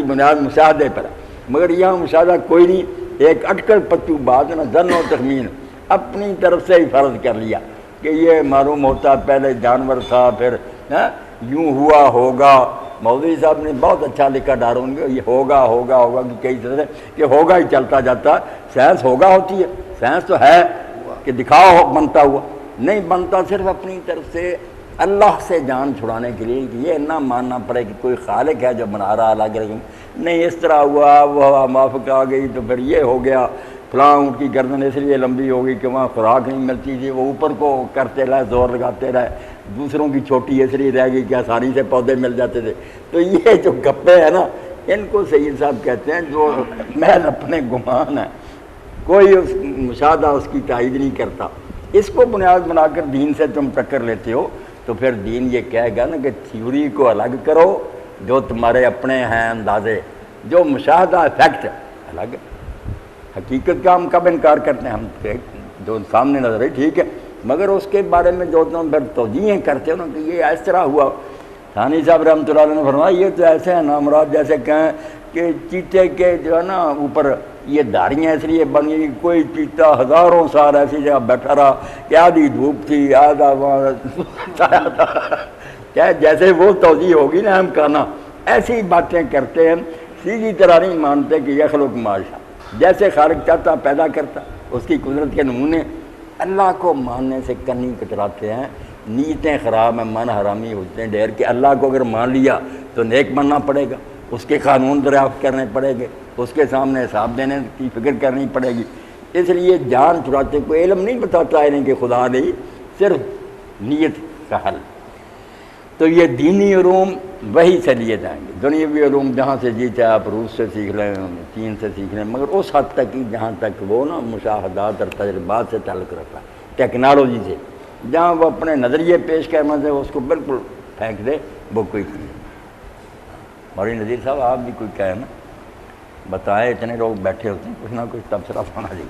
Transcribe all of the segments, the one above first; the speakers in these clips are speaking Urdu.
بنیاد مشاہدے پر، مگر یہاں مشاہدہ کوئی نہیں، ایک اٹکل پچو بات نا، ظن و تخمین اپنی طرف سے ہی فرض کر لیا کہ یہ معلوم ہوتا پہلے جانور تھا، پھر یوں ہوا ہوگا۔ مولوی صاحب نے بہت اچھا لکھا ڈارون کے، یہ ہوگا ہوگا ہوگا کہ کئی طرح کہ ہوگا ہی چلتا جاتا، سائنس ہوگا ہوتی ہے، سائنس تو ہے کہ دکھاؤ بنتا ہوا، نہیں بنتا، صرف اپنی طرف سے اللہ سے جان چھڑانے کے لیے کہ یہ نہ ماننا پڑے کہ کوئی خالق ہے جو بنا رہا الگ الگ، نہیں اس طرح ہوا، وہ موافق آ گئی تو پھر یہ ہو گیا، فلاں ان کی گردن اس لیے لمبی ہو گئی کہ وہاں خوراک نہیں ملتی تھی، وہ اوپر کو کرتے رہے، زور لگاتے رہے، دوسروں کی چھوٹی اس لیے رہ گئی کہ آسانی سے پودے مل جاتے تھے۔ تو یہ جو گپے ہیں نا، ان کو سید صاحب کہتے ہیں جو محض اپنے گمان ہے، کوئی اس مشاہدہ اس کی تائید نہیں کرتا۔ اس کو بنیاد بنا کر دین سے تم ٹکر لیتے ہو، تو پھر دین یہ کہے گا نا کہ تھیوری کو الگ کرو جو تمہارے اپنے ہیں اندازے، جو مشاہدہ فیکٹ الگ ہے، حقیقت کا ہم کب انکار کرتے ہیں، ہم جو سامنے نظر ہے ٹھیک ہے، مگر اس کے بارے میں جو تم پھر توجیہیں کرتے ہو نا کہ یہ اس طرح ہوا۔ ثانی صاحب رحمۃ اللہ علیہ نے فرمایا یہ تو ایسے ہیں نامراد جیسے کہیں کہ چیتے کے جو ہے نا اوپر یہ داڑیاں اس لیے بنی، کوئی چیتا ہزاروں سال ایسی جگہ بیٹھا رہا کہ آدھی دھوپ تھی، آدھا کیا جیسے وہ توجیہ ہوگی نا ہم کہنا، ایسی باتیں کرتے ہیں، سیدھی طرح نہیں مانتے کہ یخلق ما یشاء، جیسے خالق چاہتا پیدا کرتا، اس کی قدرت کے نمونے۔ اللہ کو ماننے سے کنی کتراتے ہیں، نیتیں خراب ہیں، من حرامی ہوتے ہیں ڈھیر کہ اللہ کو اگر مان لیا تو نیک بننا پڑے گا، اس کے قانون دریافت کرنے پڑے گے، اس کے سامنے حساب دینے کی فکر کرنی پڑے گی۔ اس لیے جان چھڑاتے کوئی علم نہیں بتاتا ہے کہ خدا نہیں، صرف نیت کا حل۔ تو یہ دینی علوم وہی سے لیے جائیں گے، دنیاوی علوم جہاں سے جی چاہے آپ روس سے سیکھ لیں، چین سے سیکھ لیں، مگر اس حد تک ہی جہاں تک وہ نا مشاہدات اور تجربات سے تعلق رکھتا ہے، ٹیکنالوجی سے جہاں وہ اپنے نظریے پیش کرنا سے اس کو بالکل پھینک دے، وہ کوئی چیز۔ مولوی نذیر صاحب آپ بھی کوئی کہیں نا، بتائیں، اتنے لوگ بیٹھے ہوتے ہیں، کچھ نہ کچھ تبصرہ ہونا چاہیے۔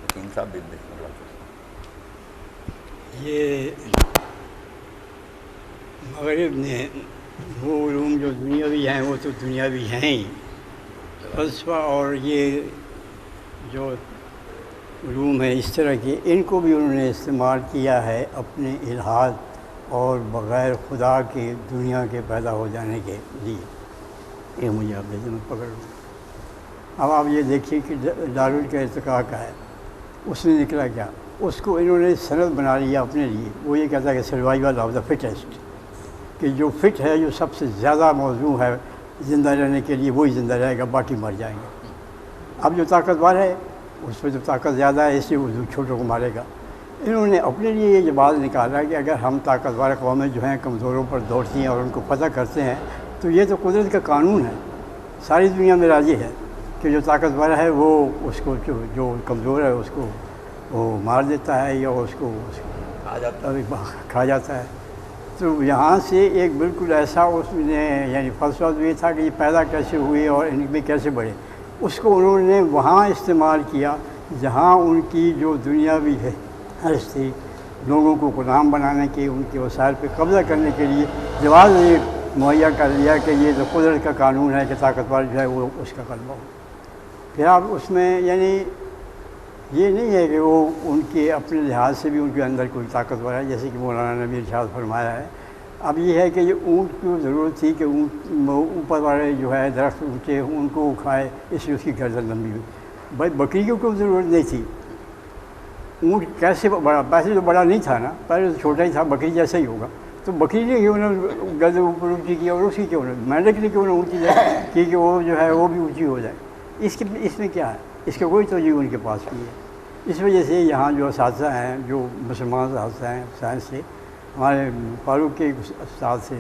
یقین صاحب بھی بسم اللہ۔ یہ مغرب نے وہ علوم جو دنیاوی ہیں وہ تو دنیاوی ہیں ہی، فلسفہ اور یہ جو علوم ہیں اس طرح کے، ان کو بھی انہوں نے استعمال کیا ہے اپنے الہاد اور بغیر خدا کے دنیا کے پیدا ہو جانے کے لیے۔ یہ مجھے آپ میں پکڑ لوں۔ اب آپ یہ دیکھیے کہ دارال کا ارتقاء کا ہے، اس نے نکلا کیا، اس کو انہوں نے سند بنا لیا اپنے لیے۔ وہ یہ کہتا ہے کہ سروائیول آف دا فٹسٹ، کہ جو فٹ ہے، جو سب سے زیادہ موزوں ہے زندہ رہنے کے لیے، وہی زندہ رہے گا، باقی مر جائیں گے۔ اب جو طاقتور ہے اس پہ تو طاقت زیادہ ہے، اس لیے وہ چھوٹوں کو مارے گا۔ انہوں نے اپنے لیے یہ بات نکالا کہ اگر ہم طاقتور قومیں جو ہیں کمزوروں پر دوڑتی ہیں اور ان کو فتح کرتے ہیں، تو یہ تو قدرت کا قانون ہے، ساری دنیا میں راضی ہے کہ جو طاقتور ہے وہ اس کو جو کمزور ہے اس کو وہ مار دیتا ہے یا اس کو کھا جاتا ہے۔ تو یہاں سے ایک بالکل ایسا اس نے یعنی فلسفہ تو یہ تھا کہ یہ پیدا کیسے ہوئے اور ان میں کیسے بڑھے، اس کو انہوں نے وہاں استعمال کیا جہاں ان کی جو دنیاوی ہے حرص تھی، لوگوں کو غلام بنانے کی، ان کے وسائل پہ قبضہ کرنے کے لیے جواز یہ مہیا کر لیا کہ یہ تو قدرت کا قانون ہے کہ طاقتور جو ہے وہ اس کا غلبہ ہو۔ پھر آپ اس میں یعنی یہ نہیں ہے کہ وہ ان کے اپنے لحاظ سے بھی ان کے اندر کوئی طاقتور ہے، جیسے کہ مولانا نے بھی ارشاد فرمایا ہے۔ اب یہ ہے کہ یہ اونٹ کو ضرورت تھی کہ اونٹ اوپر والے جو ہے درخت اونچے ان کو کھائے، اس لیے اس کی گردن لمبی ہوئی۔ بھائی بکری کی کوئی ضرورت نہیں تھی، اونٹ کیسے بڑا، پہلے تو بڑا نہیں تھا نا، پہلے تو چھوٹا ہی تھا، بکری جیسا ہی ہوگا، تو بکری نے کیوں نہ گردن اوپر اونچی کی اور اسی کیوں نہ مینڈک نے کیوں نہ اونچی جائے کی کہ وہ جو ہے وہ بھی اونچی ہو جائے۔ اس میں کیا ہے، اس کا کوئی توجہ ان کے پاس نہیں ہے۔ اس وجہ سے یہاں جو اساتذہ ہیں، جو مسلمان اساتذہ ہیں سائنس سے، ہمارے فاروق کے استاد سے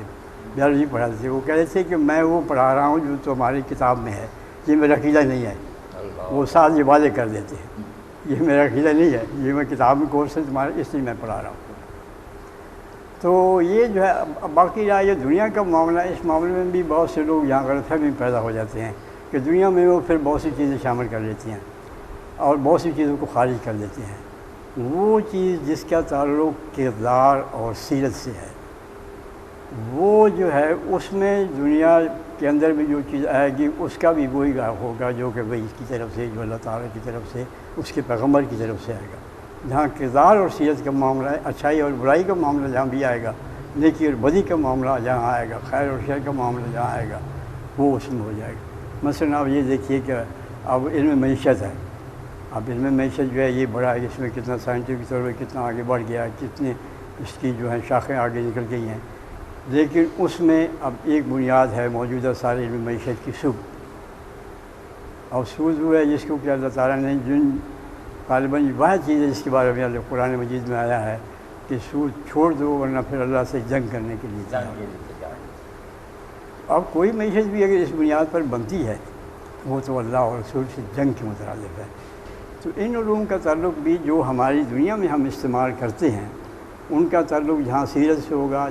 بیالوجی پڑھاتے تھے، وہ کہہ رہے تھے کہ میں وہ پڑھا رہا ہوں جو تمہاری کتاب میں ہے، یہ میرا عقیدہ نہیں ہے۔ وہ ساتھ یہ وعدے کر دیتے ہیں، یہ میرا عقیدہ نہیں ہے، یہ میں کتاب میں کورس ہے تمہارا، اس لیے میں پڑھا رہا ہوں۔ تو یہ جو ہے باقی رہا یہ دنیا کا معاملہ، اس معاملے میں بھی بہت سے لوگ یہاں غلط فہمی پیدا ہو جاتے ہیں کہ دنیا میں وہ پھر بہت سی چیزیں شامل کر لیتی ہیں اور بہت سی چیزوں کو خارج کر دیتے ہیں۔ وہ چیز جس کا تعلق کردار اور سیرت سے ہے، وہ جو ہے اس میں دنیا کے اندر بھی جو چیز آئے گی اس کا بھی وہی ہوگا جو کہ وہی کی طرف سے، جو اللہ تعالیٰ کی طرف سے، اس کے پیغمبر کی طرف سے آئے گا۔ جہاں کردار اور سیرت کا معاملہ ہے، اچھائی اور برائی کا معاملہ جہاں بھی آئے گا، نیکی اور بدی کا معاملہ جہاں آئے گا، خیر اور شر کا معاملہ جہاں آئے گا، وہ اس میں ہو جائے گا۔ مثلاً آپ یہ دیکھیے کہ اب علم معیشت ہے، اب علم معیشت جو ہے یہ بڑا ہے، اس میں کتنا سائنٹیفک طور پہ کتنا آگے بڑھ گیا ہے، کتنے اس کی جو ہے شاخیں آگے نکل گئی ہیں، لیکن اس میں اب ایک بنیاد ہے موجودہ سارے علم معیشت کی، سود۔ اور سود وہ ہے جس کو کہ اللہ تعالیٰ نے جن غالباً واحد چیز ہے جس کے بارے میں اللہ قرآن مجید میں آیا ہے کہ سود چھوڑ دو ورنہ پھر اللہ سے جنگ کرنے کے لیے جاؤ۔ اب کوئی معیشت بھی اگر اس بنیاد پر بنتی ہے وہ تو اللہ اور رسول سے جنگ کے مترادف ہے۔ تو ان علوم کا تعلق بھی جو ہماری دنیا میں ہم استعمال کرتے ہیں ان کا تعلق جہاں سیرت سے ہوگا، جہاں